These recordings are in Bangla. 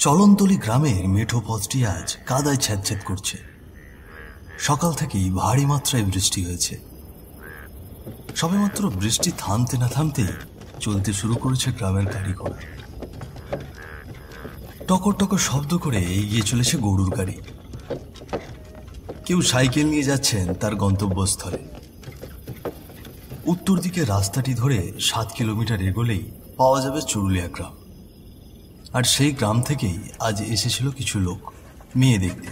চলনতলি গ্রামের মেঠো পথটি আজ কাদায় ছ্যাঁতছ্যাঁত করছে। সকাল থেকেই ভারী মাত্রায় বৃষ্টি হয়েছে। সবেমাত্র বৃষ্টি থামতে না থামতেই চলতে শুরু করেছে গ্রামের গাড়ি ঘোড়া। টকর টকর শব্দ করে এগিয়ে চলেছে গরুর গাড়ি। কেউ সাইকেল নিয়ে যাচ্ছেন তার গন্তব্যস্থলে। উত্তর দিকে রাস্তাটি ধরে 7 কিলোমিটার এগোলেই পাওয়া যাবে চুরুলিয়া গ্রাম। আর সেই গ্রাম থেকেই আজ এসেছিল কিছু লোক মেয়ে দেখতে।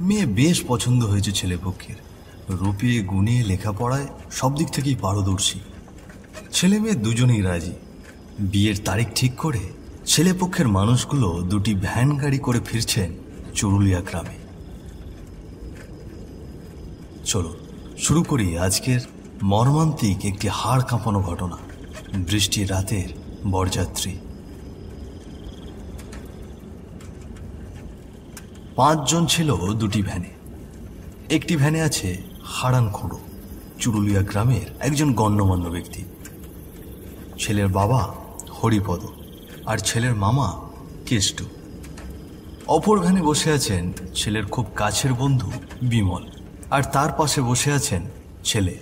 মেয়ে বেশ পছন্দ হয়েছে ছেলেপক্ষের। রূপে গুণে লেখাপড়ায় সব দিক থেকেই পারদর্শী। ছেলে মেয়ে দুজনেই রাজি। বিয়ের তারিখ ঠিক করে ছেলেপক্ষের মানুষগুলো দুটি ভ্যান গাড়ি করে ফিরছেন চুরুলিয়া গ্রামে। চলো শুরু করি আজকের মর্মান্তিক একটি হাড় কাঁপানো ঘটনা, বৃষ্টির রাতের বরযাত্রী। 5 জন ছিল দুটি ভ্যানে। একটি ভ্যানে আছে হারান খুঁড়ো, চুরুলিয়া গ্রামের একজন গণ্যমান্য ব্যক্তি। ছেলের বাবা হরিপদ আর ছেলের মামা কেষ্ট। অপর ভ্যানে বসে আছেন ছেলের খুব কাছের বন্ধু বিমল, আর তার পাশে বসে আছেন ছেলে,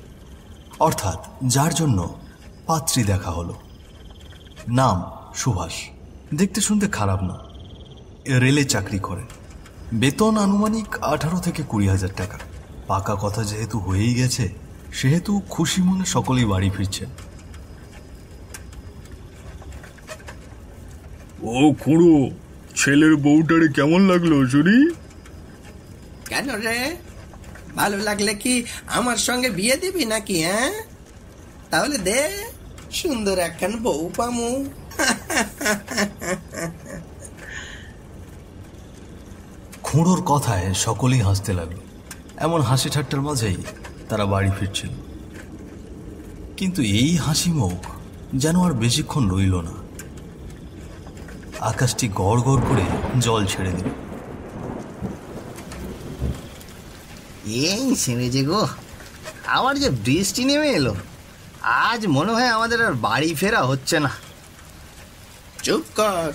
অর্থাৎ যার জন্য পাত্রী দেখা হলো। নাম সুভাষ। দেখতে শুনতে খারাপ না। রেলে চাকরি করেন। বেতন আনুমানিক 18 থেকে 20,000 টাকা। পাকা কথা যেহেতু হয়েই গেছে, সেহেতু খুশি মনে সকলেই বাড়ি ফিরছেন। ও খুড়ো, ছেলের বউটারে কেমন লাগলো শুনি? কেন রে, ভালো লাগলে কি আমার সঙ্গে বিয়ে দিবি নাকি? হ্যাঁ, তাহলে দে, সুন্দর একখান বউ পামু। খুঁড়োর কথায় সকলেই হাসতে লাগলো। এমন হাসি ঠাট্টার মাঝেই তারা বাড়ি ফিরছিল। কিন্তু এই হাসি মুখ যেন আর বেশিক্ষণ রইল না। আকাশটি গড় গড় করে জল ছেড়ে দিল। এই সেরেছে গো, আবার যে বৃষ্টি নেমে এলো। আজ মনে হয় আমাদের আর বাড়ি ফেরা হচ্ছে না। চুপ কর,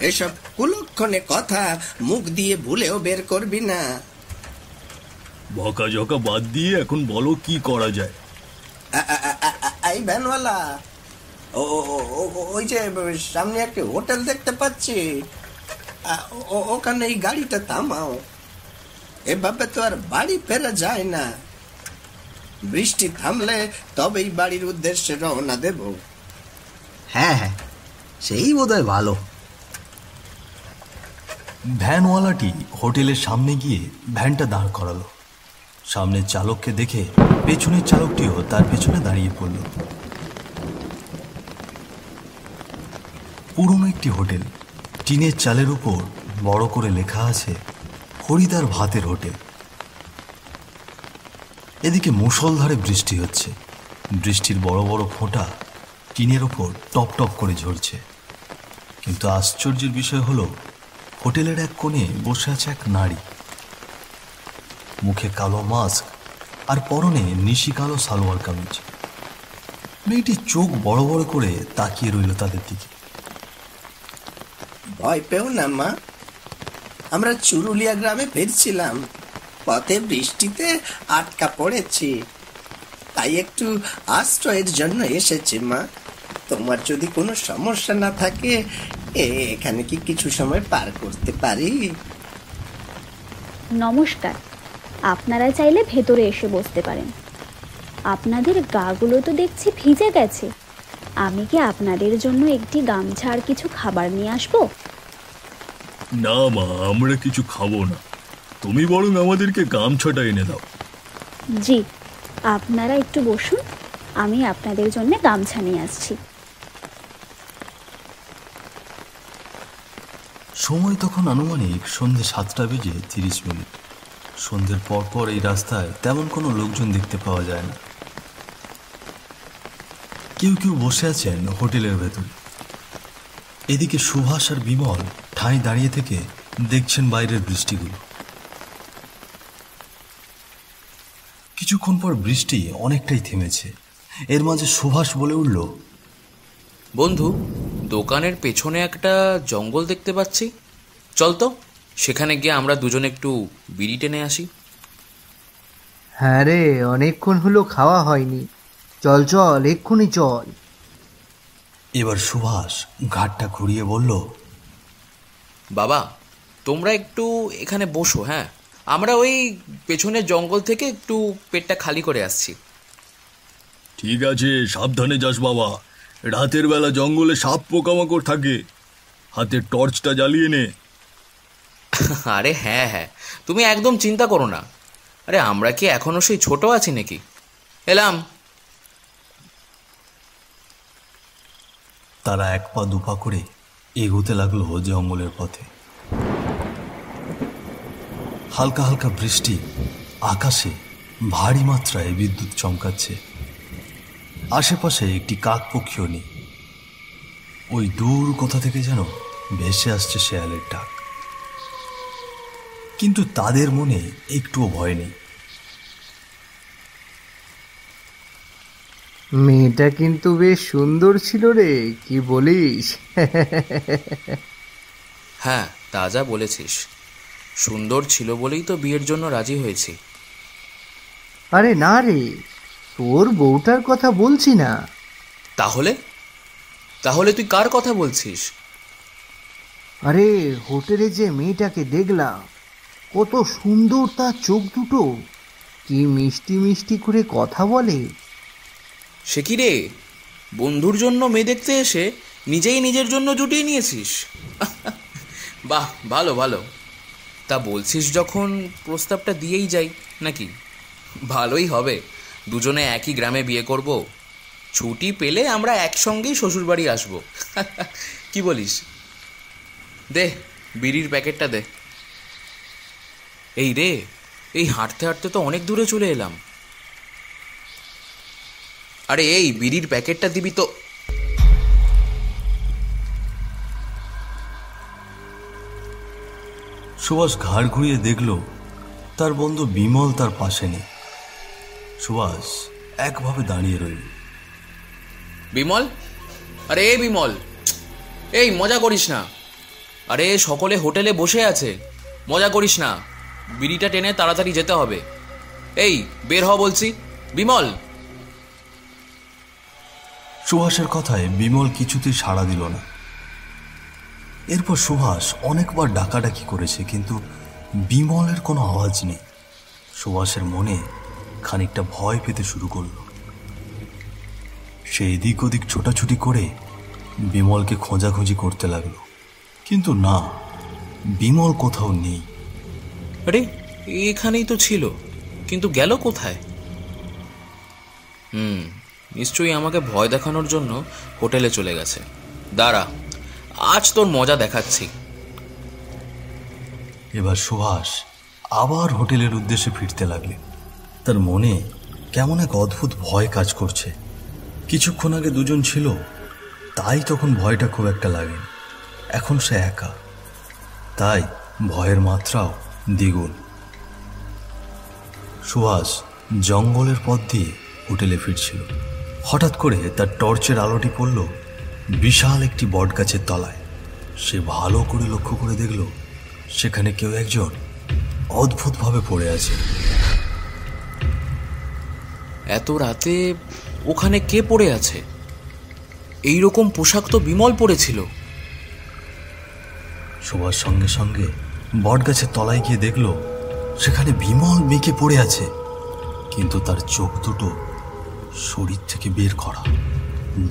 এসব কুলক্ষণে কথা মুখ দিয়ে ভুলেও বের করবি না। বকা ঝকা বাদ দিয়ে এখন বলো কি করা যায়। এই ভ্যানওয়ালা, ওই যে সামনে একটা হোটেল দেখতে পাচ্ছি, ওখানে এই গাড়িটা থামাও। এভাবে তো আর বাড়ি ফেরা যায় না। বৃষ্টি থামলে তবেই বাড়ির উদ্দেশ্যে রওনা দেব। হ্যাঁ হ্যাঁ, সেই বোধহয় ভালো। ভ্যানওয়ালাটি হোটেলের সামনে গিয়ে ভ্যানটা দাঁড় করালো। সামনের চালককে দেখে পেছনের চালকটিও তার পেছনে দাঁড়িয়ে পড়ল। পুরনো একটি হোটেল, টিনের চালের উপর বড় করে লেখা আছে হরিদার ভাতের হোটেল। এদিকে মুষলধারে বৃষ্টি হচ্ছে। বৃষ্টির বড় বড় ফোঁটা টিনের ওপর টপ টপ করে ঝরছে। কিন্তু আশ্চর্যের বিষয় হলো, হোটেলের এক কোণে বসে আছে এক নারী। মুখে কালো মাস্ক আর পরনে নিশি কালো সালোয়ার কামিজ। মেয়েটি চোখ বড় বড় করে তাকিয়ে রইল তাদের দিকে। ভয় পেও না মা, আমরা চুরুলিয়া গ্রামে ফিরছিলাম। পথে বৃষ্টিতে আটকা পড়েছি, তাই একটু আশ্রয়ের জন্য এসেছি মা। তোমার যদি কোনো সমস্যা না থাকে, এখানে কি কিছু সময় পার করতে পারি? নমস্কার, আপনারা চাইলে ভেতরে এসে বসতে পারেন। আপনাদের গাগুলো তো দেখছি ভিজে গেছে। আমি কি আপনাদের জন্য একটি গামছা আর কিছু খাবার নিয়ে আসবো? না মা, আমরা কিছু খাবো না, তুমি বরং আমাদেরকে গামছাটা এনে দাও। জি, আপনারা একটু বসুন, আমি আপনাদের জন্য গামছা নিয়ে আসছি। সময় তখন আনুমানিক সন্ধ্যে 7:30। সন্ধ্যের পরপর এই রাস্তায় তেমন কোনো লোকজন দেখতে পাওয়া যায় না। কেউ কেউ বসে আছেন হোটেলের ভেতরে। এদিকে সুভাষ আর বিমল ঠাঁই দাঁড়িয়ে থেকে দেখছেন বাইরের বৃষ্টিগুলো। কিছুক্ষণ পর বৃষ্টি অনেকটাই থেমেছে। এর মাঝে সুভাষ বলে উঠল, বন্ধু, দোকানের পেছনে একটা জঙ্গল দেখতে পাচ্ছি, চল তো সেখানে গিয়ে আমরা দুজনে একটু বিড়ি টেনে আসি। হ্যাঁ রে, অনেকক্ষণ হলো খাওয়া হয়নি, চল চল এক্ষুনি চল। এবার সুভাষ ঘাটটা ঘুরিয়ে বলল, বাবা তোমরা একটু এখানে বসো, হ্যাঁ আমরা ওই পেছনের জঙ্গল থেকে একটু পেটটা খালি করে আসছি। ঠিক আছে, সাবধানে যাস বাবা, রাতের বেলা জঙ্গলে সাপ পোকামাকড় থাকে, হাতের টর্চটা জ্বালিয়ে নে। আরে হ্যাঁ হ্যাঁ, তুমি একদম চিন্তা করো না। আরে আমরা কি এখনো সেই ছোট আছি নাকি? এলাম। তারা এক পা দুপা করে এগোতে লাগলো জঙ্গলের পথে। হালকা হালকা বৃষ্টি, আকাশে ভারী মাত্রায় বিদ্যুৎ চমকাচ্ছে। আশেপাশে একটি কাক পক্ষীও নেই। ওই দূর কোথা থেকে যেন ভেসে আসছে শেয়ালের ডাক। কিন্তু তাদের মনে একটুও ভয় নেই। মেয়েটা কিন্তু বেশ সুন্দর ছিল রে, কি বলিস? হ্যাঁ তা যা বলেছিস, সুন্দর ছিল বলেই তো বিয়ের জন্য রাজি হয়েছি। আরে না রে, তোর বউটার কথা বলছি না। তাহলে তাহলে তুই কার কথা বলছিস? আরে হোটেলে যে মেয়েটাকে দেখলাম, কত সুন্দর তার চোখ দুটো, কি মিষ্টি মিষ্টি করে কথা বলে। সে কি রে, বন্ধুর জন্য মেয়ে দেখতে এসে নিজেই নিজের জন্য জুটিয়ে নিয়েছিস? বাহ, ভালো ভালো। তা বলছিস যখন প্রস্তাবটা দিয়েই যাই নাকি? ভালোই হবে, দুজনে একই গ্রামে বিয়ে করব, ছুটি পেলে আমরা একসঙ্গেই শ্বশুরবাড়ি আসবো। কি বলিস? দে বিড়ির প্যাকেটটা দে। এই রে, এই হাঁটতে হাঁটতে তো অনেক দূরে চলে এলাম। আরে এই বিড়ির প্যাকেটটা দিবি তো। সুভাষ ঘাড় ঘুরিয়ে দেখল তার বন্ধু বিমল তার পাশে নেই। সুভাষ একভাবে দাঁড়িয়ে রইল। বিমল, আরে এই বিমল, এই মজা করিস না। আরে সকলে হোটেলে বসে আছে, মজা করিস না, বিড়িটা টেনে তাড়াতাড়ি যেতে হবে। এই বের হ বলছি, বিমল। সুভাষের কথায় বিমল কিছুতেই সাড়া দিল না। এরপর সুভাষ অনেকবার ডাকাডাকি করেছে, কিন্তু বিমলের কোনো আওয়াজ নেই। সুভাষের মনে খানিকটা ভয় পেতে শুরু করল। সে এদিক ওদিক ছোটাছুটি করে বিমলকে খোঁজাখুঁজি করতে লাগলো, কিন্তু না, বিমল কোথাও নেই। আরে এখানেই তো ছিল, কিন্তু গেল কোথায়? নিশ্চয়ই আমাকে ভয় দেখানোর জন্য হোটেলে চলে গেছে। দাঁড়া, আজ তোর মজা দেখাচ্ছি। এবার সুভাষ আবার হোটেলের উদ্দেশ্যে ফিরতে লাগলেন। তার মনে কেমন এক অদ্ভুত ভয় কাজ করছে। কিছুক্ষণ আগে দুজন ছিল, তাই তখন ভয়টা খুব একটা লাগেনি। এখন সে একা, তাই ভয়ের মাত্রাও দ্বিগুণ। সুভাষ জঙ্গলের পথ দিয়ে হোটেলে ফিরছিল। হঠাৎ করে তার টর্চের আলোটি পড়ল বিশাল একটি বটগাছের তলায়। সে ভালো করে লক্ষ্য করে দেখল সেখানে কেউ একজন অদ্ভুতভাবে পড়ে আছে। এত রাতে ওখানে কে পড়ে আছে? এই রকম পোশাক তো বিমল পরেছিল। সুভাষ সঙ্গে সঙ্গে বটগাছের তলায় গিয়ে দেখল সেখানে বিমল মেকে পড়ে আছে, কিন্তু তার চোখ দুটো শরীর থেকে বের করা,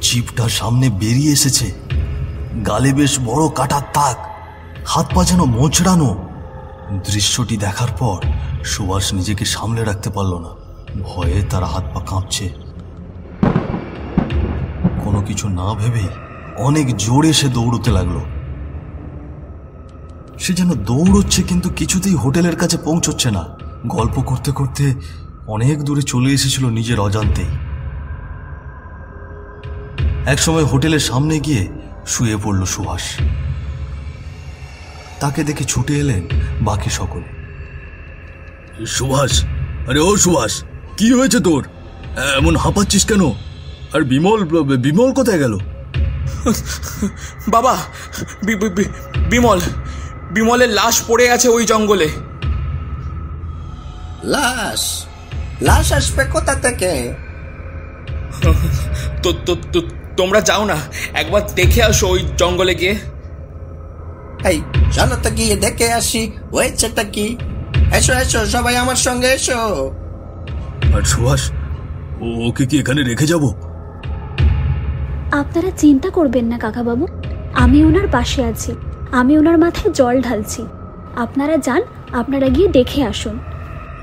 জিভটা সামনে বেরিয়ে এসেছে, গালে বেশ বড় কাটার দাগ, হাত পা যেন মোচড়ানো। দৃশ্যটি দেখার পর সুভাষ নিজেকে সামলে রাখতে পারল না। ভয়ে তার হাত পা কাঁপছে। কোনো কিছু না ভেবেই অনেক জোরে সে দৌড়তে লাগলো। সে যেন দৌড়চ্ছে, কিন্তু কিছুতেই হোটেলের কাছে পৌঁছচ্ছে না। গল্প করতে করতে অনেক দূরে চলে এসেছিল নিজের অজান্তেই। একসময় হোটেলের সামনে গিয়ে শুয়ে পড়ল সুভাষ। তাকে দেখে ছুটে এলেন বাকি সকলে। সুভাষ, আরে ও সুভাষ, কি হয়েছে তোর? এমন হাঁপাচ্ছিস কেন? আর বিমল, বিমল কোথায় গেল? বাবা, বিমল, বিমলের লাশ পড়ে আছে ওই জঙ্গলে। লাশ? লাশ আসবে কোথা থেকে? তোমরা যাও না, একবার দেখে আসো ওই জঙ্গলে গিয়ে। এই চলো তো গিয়ে দেখে আসি হয়েছেটা কি। এসো এসো সবাই আমার সঙ্গে এসো। আর সুভাষ, ওকে কি এখানে রেখে যাব? আপনারা চিন্তা করবেন না কাকাবাবু, আমি ওনার পাশে আছি, আমি ওনার মাথায় জল ঢালছি। আপনারা যান, আপনারা গিয়ে দেখে আসুন।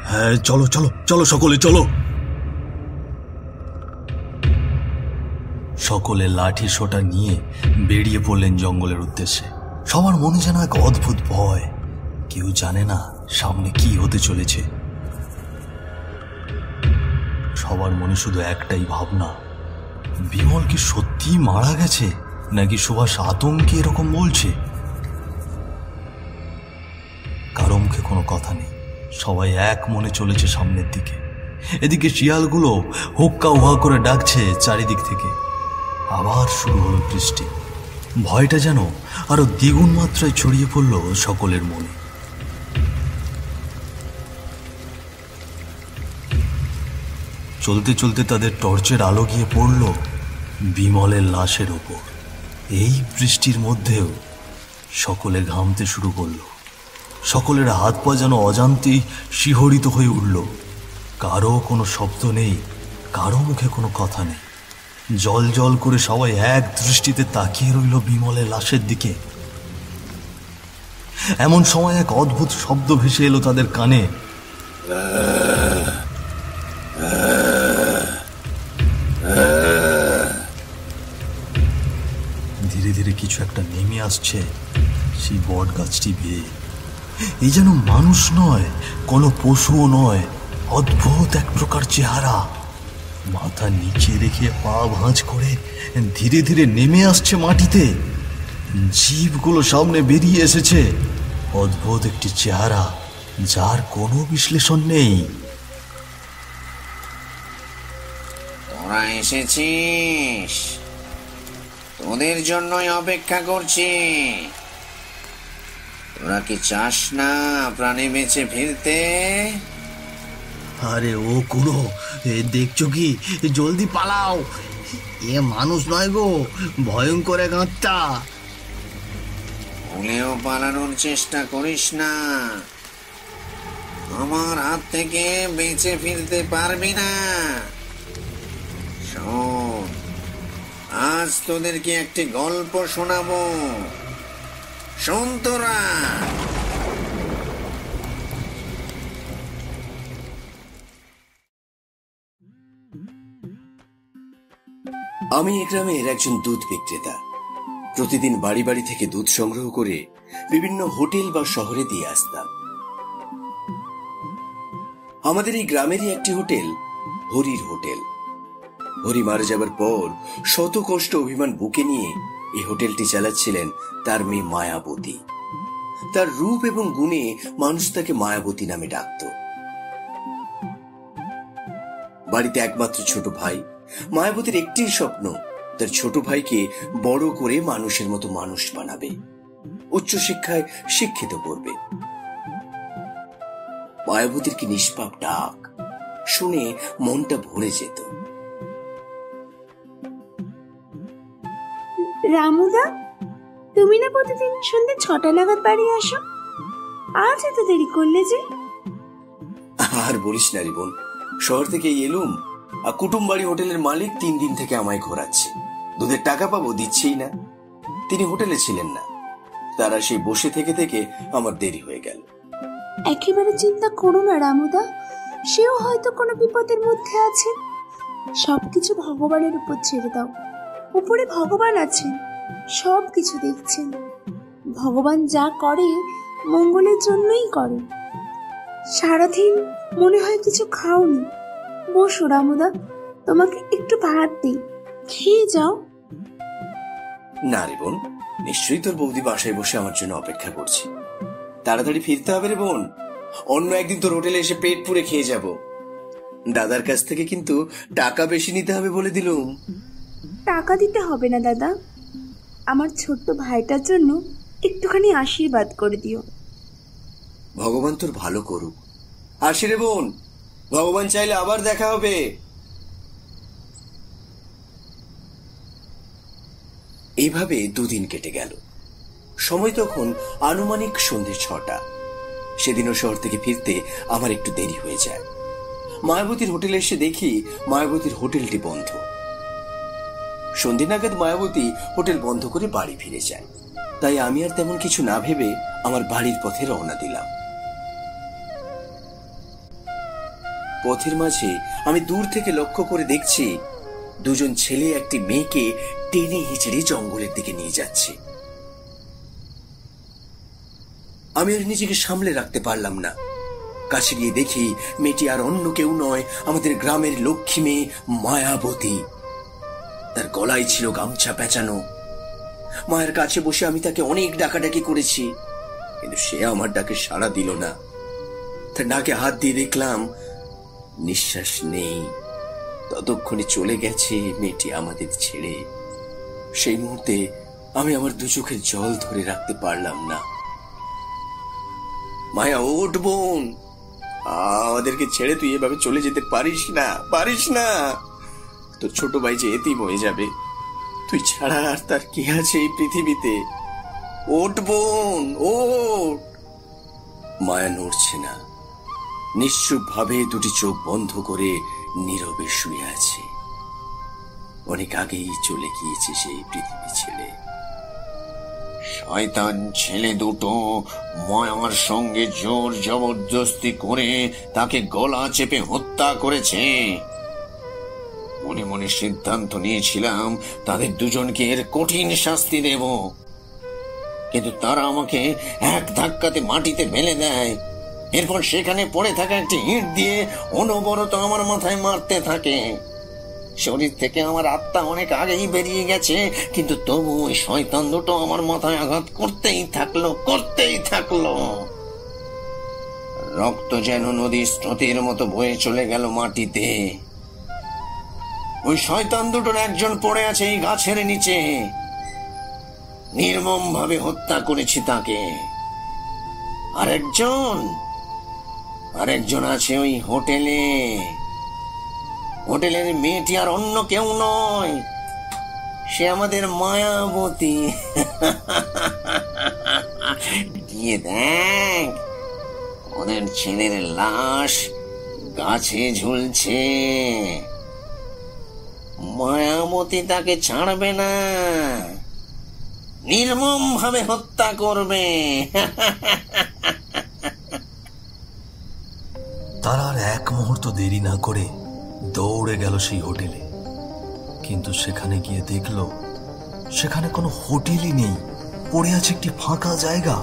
হ্যাঁ চলো চলো চলো, সকলে চলো। সকলে লাঠি সোটা নিয়ে বেরিয়ে পড়লেন জঙ্গলের উদ্দেশ্যে। সবার মনে যেন এক অদ্ভুত ভয়, কেউ জানে না সামনে কি হতে চলেছে। সবার মনে শুধু একটাই ভাবনা, বিমল কি সত্যি মারা গেছে নাকি সুভাষ আতঙ্কে এরকম বলছে। কারো মুখে কোনো কথা নেই, সবাই এক মনে চলেছে সামনের দিকে। এদিকে শিয়ালগুলো হুক্কা উহা করে ডাকছে চারিদিক থেকে। আবার শুরু হলো বৃষ্টি। ভয়টা যেন আরো দ্বিগুণ মাত্রায় ছড়িয়ে পড়ল সকলের মনে। চলতে চলতে তাদের টর্চের আলো গিয়ে পড়ল বিমলের লাশের ওপর। এই বৃষ্টির মধ্যেও সকলে ঘামতে শুরু করল। সকলের হাত পা যেন অজান্তেই শিহরিত হয়ে উঠল। কারো কোনো শব্দ নেই, কারো মুখে কোনো কথা নেই। জল জল করে সবাই এক দৃষ্টিতে তাকিয়ে রইল বিমলের লাশের দিকে। এমন সময় এক অদ্ভুত শব্দ ভেসে এলো তাদের কানে। ধীরে ধীরে কিছু একটা নেমে আসছে সেই বট গাছটি বেয়ে। এই যেন মানুষ নয়, কোনো পশুও নয়, অদ্ভুত এক প্রকার চেহারা। মাথা নিচে রেখে পা ভাঁজ করে ধীরে ধীরে নেমে আসছে মাটিতে। জীবগুলো সামনে বেরিয়ে এসেছে। অদ্ভুত একটি চেহারা, যার কোনো বিশ্লেষণ নেই। তোরা এসেছিস, তোদের জন্যই অপেক্ষা করছি। তোরা কি চাস না প্রাণে বেঁচে ফিরতে? আরে ও কুড়ো, দেখছো কি? জলদি পালাও, এ মানুষ নয় গো, ভয়ঙ্কর এক আত্মা। ভুলেও পালানোর চেষ্টা করিস না, আমার হাত থেকে বেঁচে ফিরতে পারবি না। শোন, আজ তোদেরকে একটি গল্প শোনাবো, শোন তোরা। আমি এই গ্রামের একজন দুধ বিক্রেতা। প্রতিদিন বাড়ি বাড়ি থেকে দুধ সংগ্রহ করে বিভিন্ন হোটেল বা শহরে দিয়ে আসতাম। আমাদের এই গ্রামেরই একটি হোটেল হরির হোটেল। হরি মারা যাবার পর শত কষ্ট অভিমান বুকে নিয়ে এই হোটেলটি চালাচ্ছিলেন তার মেয়ে মায়াবতী। তার রূপ এবং গুণে মানুষ তাকে মায়াবতী নামে ডাকত। বাড়িতে একমাত্র ছোট ভাই। মায়াবতীর একটি স্বপ্ন, তার ছোট ভাইকে বড় করে মানুষের মতো মানুষ বানাবে, উচ্চশিক্ষায় শিক্ষিত করবে। মায়াবতীর কি নিষ্পাপ ডাক, শুনে মনটা ভরে যেত। রামুদা, তুমি না প্রতিদিন সন্ধ্যে 6টা নাগাদ বাড়ি আসো, আজ এত দেরি করলে যে? আর বলিস না রে বোন, শহর থেকে এলুম আর কুটুম বাড়ি হোটেলের মালিক 3 দিন থেকে আমায় ঘোরাচ্ছে। দুধের টাকা পাবো, দিচ্ছেই না। তিনি হোটেলে ছিলেন না, তারা সেই বসে থেকে থেকে আমার দেরি হয়ে গেল। একেবারে চিন্তা করো না রামুদা, সেও হয়তো কোনো বিপদের মধ্যে আছে। সবকিছু ভগবানের উপর ছেড়ে দাও। উপরে ভগবান আছেন, সব কিছু দেখছেন। ভগবান যা করে মঙ্গলের জন্যই করে। সারাদিন মনে হয় কিছু খাওনি। বসো রামুদা, তোমাকে একটু ভাত দিই, খেয়ে যাও। না রে বোন, নিশ্চয়ই তোর বৌদি বাসায় বসে আমার জন্য অপেক্ষা করছে। তাড়াতাড়ি ফিরতে হবে রে বোন, অন্য একদিন তোর হোটেলে এসে পেট পুরে খেয়ে যাব। দাদার কাছ থেকে কিন্তু টাকা বেশি নিতে হবে বলে দিলুম। টাকা দিতে হবে না দাদা, আমার ছোট্ট ভাইটার জন্য একটুখানি আশীর্বাদ করে দিও। ভগবান তোর ভালো করুক। আসি রে বোন, ভগবান চাইলে আবার দেখা হবে। এইভাবে দুদিন কেটে গেল। সময় তখন আনুমানিক সন্ধ্যে 6টা। সেদিনও শহর থেকে ফিরতে আমার একটু দেরি হয়ে যায়। মায়াবতীর হোটেলে এসে দেখি মায়াবতীর হোটেলটি বন্ধ। সন্ধ্যে নাগাদ মায়াবতী হোটেল বন্ধ করে বাড়ি ফিরে যায়। তাই আমি আর তেমন কিছু না ভেবে আমার বাড়ির পথে রওনা দিলাম। পথের মাঝে আমি দূর থেকে লক্ষ্য করে দেখছি দুজন ছেলে একটি মেয়েকে টেনে হিচড়ে জঙ্গলের দিকে নিয়ে যাচ্ছে। আমি আর নিজেকে সামলে রাখতে পারলাম না। কাছে গিয়ে দেখি মেয়েটি আর অন্য কেউ নয়, আমাদের গ্রামের লক্ষ্মী মেয়ে মায়াবতী। তার গলায় ছিল গামছা পেঁচানো। মায়ের কাছে বসে আমি তাকে অনেক ডাকাডাকি করেছি, কিন্তু সে আমার ডাকে সাড়া দিল না। তার নাকে হাত দিয়ে দেখলাম নিঃশ্বাস নেই। ততক্ষণে চলে গেছে মেয়েটি আমাদের ছেড়ে। সেই মুহূর্তে আমি আমার দু চোখের জল ধরে রাখতে পারলাম না। মায়া, ওঠ বোন, আমাদেরকে ছেড়ে তুই এভাবে চলে যেতে পারিস না, পারিস না। তোর ছোট ভাই যে এতিম হয়ে যাবে, তুই ছাড়া আর তার কি আছে এই পৃথিবীতে। ওঠ বোন, ওঠ। মায়া নড়ছে না, নিশ্চুপ ভাবে দুটি চোখ বন্ধ করে নীরবে শুয়ে আছে। অনেক আগেই চলে গিয়েছে সেই পৃথিবী ছেড়ে। শয়তান ছেলে দুটো মায়ার সঙ্গে জোর জবরদস্তি করে তাকে গলা চেপে হত্যা করেছে। মনে মনে সিদ্ধান্ত নিয়েছিলাম তাদের দুজনকে এর কঠিন শাস্তি দেব, কিন্তু তারা আমাকে এক ধাক্কাতে মাটিতে ফেলে দেয়। এরপর সেখানে পড়ে থাকা একটি ইট দিয়ে অনবরত আমার মাথায় মারতে থাকে। শরীর থেকে আমার আত্মা অনেক আগেই বেরিয়ে গেছে, কিন্তু তবু ওই শয়তান দুটো আমার মাথায় আঘাত করতেই থাকলো। রক্ত যেন নদীর স্রোতের মতো বয়ে চলে গেল মাটিতে। ওই শয়তান দুটোর একজন পড়ে আছে এই গাছের নিচে। নির্মম ভাবে হত্যা করেছি তাকে। আরেকজন আছে ওই হোটেলে। হোটেলের মেয়েটি আর অন্য কেউ নয়, সে আমাদের মায়াবতী। গিয়ে দেখ, ওদের ছেলের লাশ গাছে ঝুলছে। মায়াবতী তাকে ছাড়বে না, নির্মম ভাবে হত্যা করবে। তারা আর এক মুহূর্ত দেরি না করে দৌড়ে গেল সেই হোটেলে। কিন্তু সেখানে গিয়ে দেখলো সেখানে কোনো হোটেলই নেই। পড়ে আছে একটি ফাঁকা জায়গা,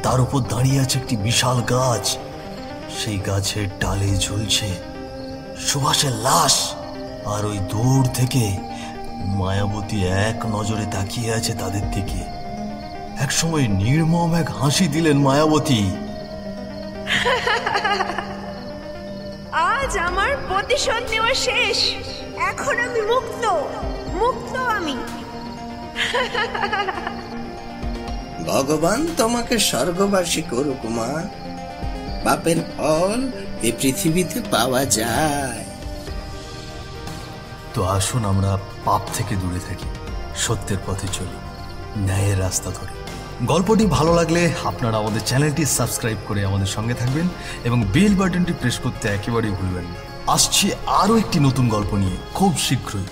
তার উপর দাঁড়িয়ে আছে একটি বিশাল গাছ। সেই গাছের ডালে ঝুলছে সুভাষের লাশ। আর ওই দূর থেকে মায়াবতী এক নজরে তাকিয়ে আছে তাদের দিকে। একসময় নির্মম এক হাসি দিলেন মায়াবতী। আজ আমার প্রতিশোধ নেওয়া শেষ। এখন আমি মুক্ত আমি। ভগবান তোমাকে স্বর্গবাসী করুক মা। পাপের ফল এই পৃথিবীতে পাওয়া যায়। তো আসুন আমরা পাপ থেকে দূরে থাকি, সত্যের পথে চলি, ন্যায়ের রাস্তা ধরে। গল্পটি ভালো লাগলে আপনারা আমাদের চ্যানেলটি সাবস্ক্রাইব করে আমাদের সঙ্গে থাকবেন এবং বেল বাটনটি প্রেস করতে একেবারেই ভুলবেন না। আসছি আরও একটি নতুন গল্প নিয়ে খুব শীঘ্রই।